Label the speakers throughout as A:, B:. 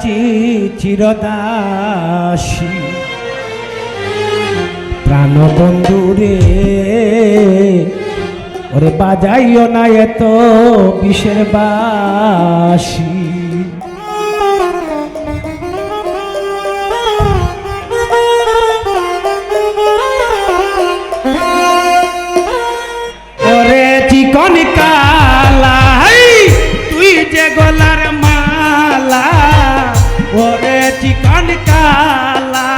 A: আছি চিরদাসী প্রাণ বন্ধু রে ওরে বাজাইও না এত বিষের বাঁশি ওরে চিকন কালা তুই যে গলার মালা ওরে চিকন কালা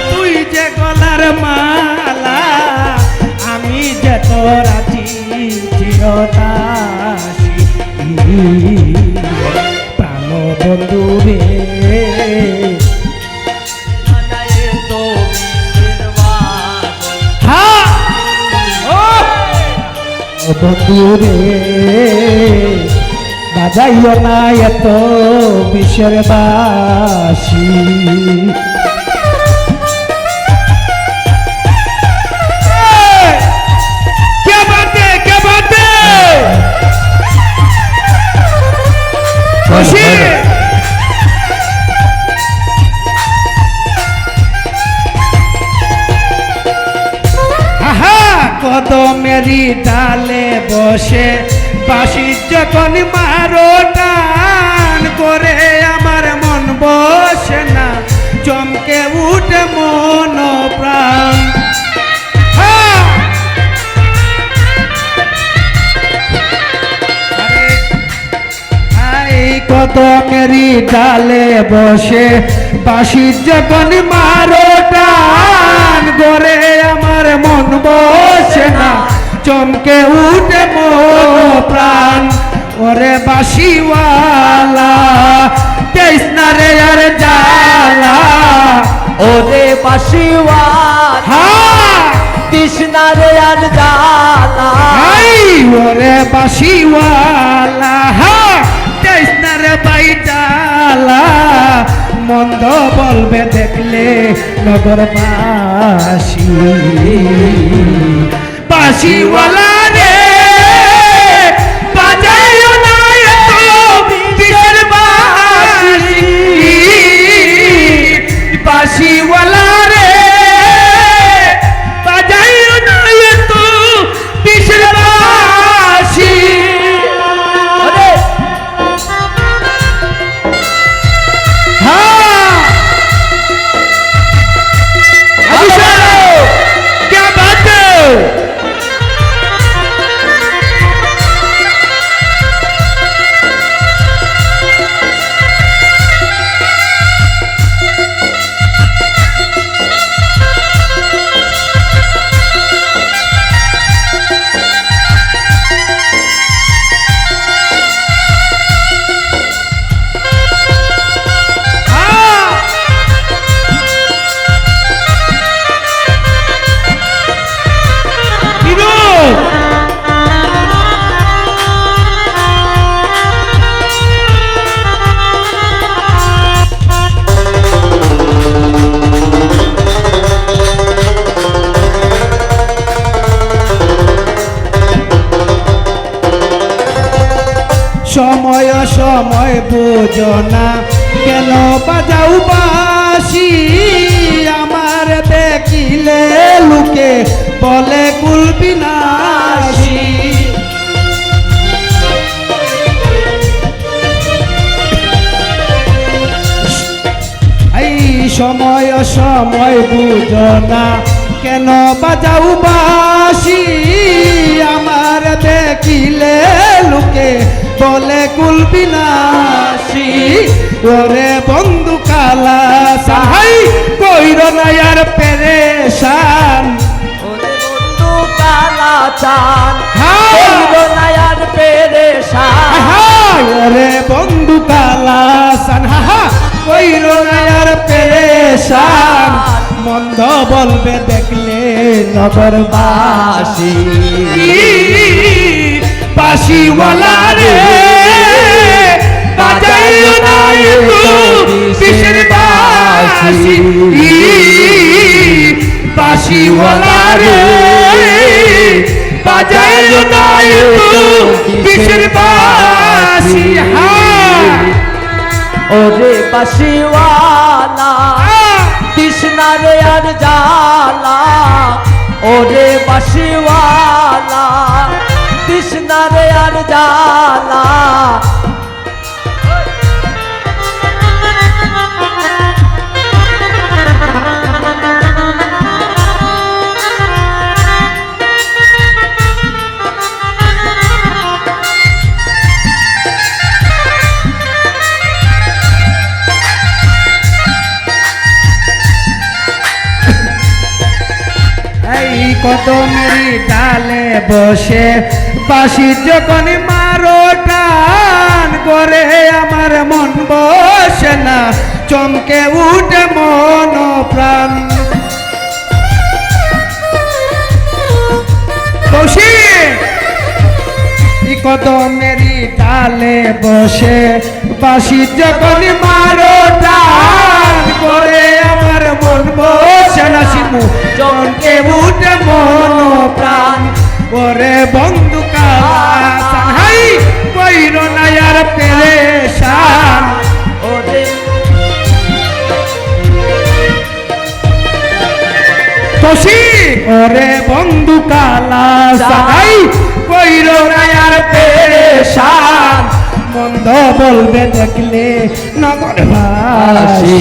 A: তুই যে গলার মালা আমি যে তোর আছি চিরদাসী প্রাণ বন্ধু রে বন্ধু রে বাজাইও না এত বিষের বাঁশি কদমেরি ডালে বসে বাঁশি যখন মারো টান করে আমার মন বসে না চমকে উঠে মন প্রাণ কদমেরি ডালে বসে বাঁশি যখন মারো টান করে আমার মন বসে না চমকে উঠে মন প্রাণ ওরে বাঁশিওয়ালা তেইস না রে আর জ্বালা
B: ওরে বাঁশিওয়ালা তৃষ্ণা রে আর জ্বালা
A: ওরে বাঁশিওয়ালা তেইস না রে বাই জ্বালা মন্দ বলবে দেখলে নগরবাসী বাঁশিওয়ালা রে বাজাইও না এত বিষের বাঁশি বাঁশিওয়ালা রে বাজাইও না এত বিষের বাঁশি সময় সময় বুঝো না কেন বাজাও বাঁশি আমার দেখিলে লুকে বলে কুলবিনাশী এই সময় সময় বুঝো না কেন বাজাও বাঁশি আমার দেখিলে লুকে বলে কুলবিনাশী ওরে বন্ধু কালা সাহাই কইর না আর পেরেশান
B: ওরে বন্ধু কালা চান কইর না আর পেরেশান
A: ওরে বন্ধু কালা সান হা কইর না আর পেরেশান মন্দ বলবে দেখলে নগরবাসী বাঁশিওয়ালা রে বাজাইও না এত বিষের বাঁশি বাঁশিওয়ালা রে বাজাইও না এত বিষের বাঁশি
B: ওরে বাসিওয়ালা তৃষ্ণা রে আর জ্বালা ওরে বাসিওয়ালা তৃষ্ণা রে আর জ্বালা
A: এই কদমেরই ডালে বসে বাঁশি যখন মারো টান করে আমার মন বসে না চমকে উঠে মন প্রাণ কদমেরই ডালে বসে বাঁশি যখন মারো টান করে আমার মন বসে না শিমু চমকে উঠে মন প্রাণ ওরে বন্ধু কালাচান হাই কইর না আর পেরেশান
B: ওরে
A: তোষি ওরে বন্ধু কালাচান হাই কইর না আর পেরেশান মন্দ বলবে দেখলে নগর ভাসি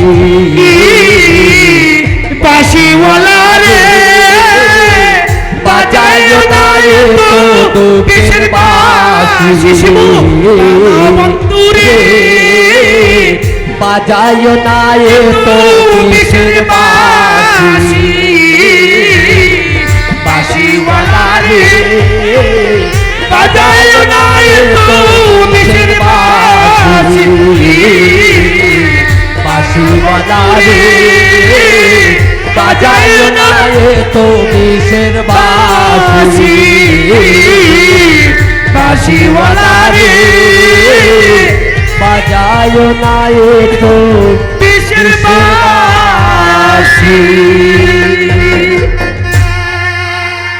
A: বাঁশিওয়ালা রে বাজাইও না তো কিসের বাঁশি শিমু বন্ধু রে
B: বাজাইও না তো কিসের বাঁশি
A: বাঁশিওয়ালা রে বাজাইও না তো কিসের বাঁশি
B: বাঁশিওয়ালা রে বাজাইও না তো কিসের বাঁশি
A: বাঁশিওয়ালা রে
B: বাজাইও না তো
A: কিসের বাঁশি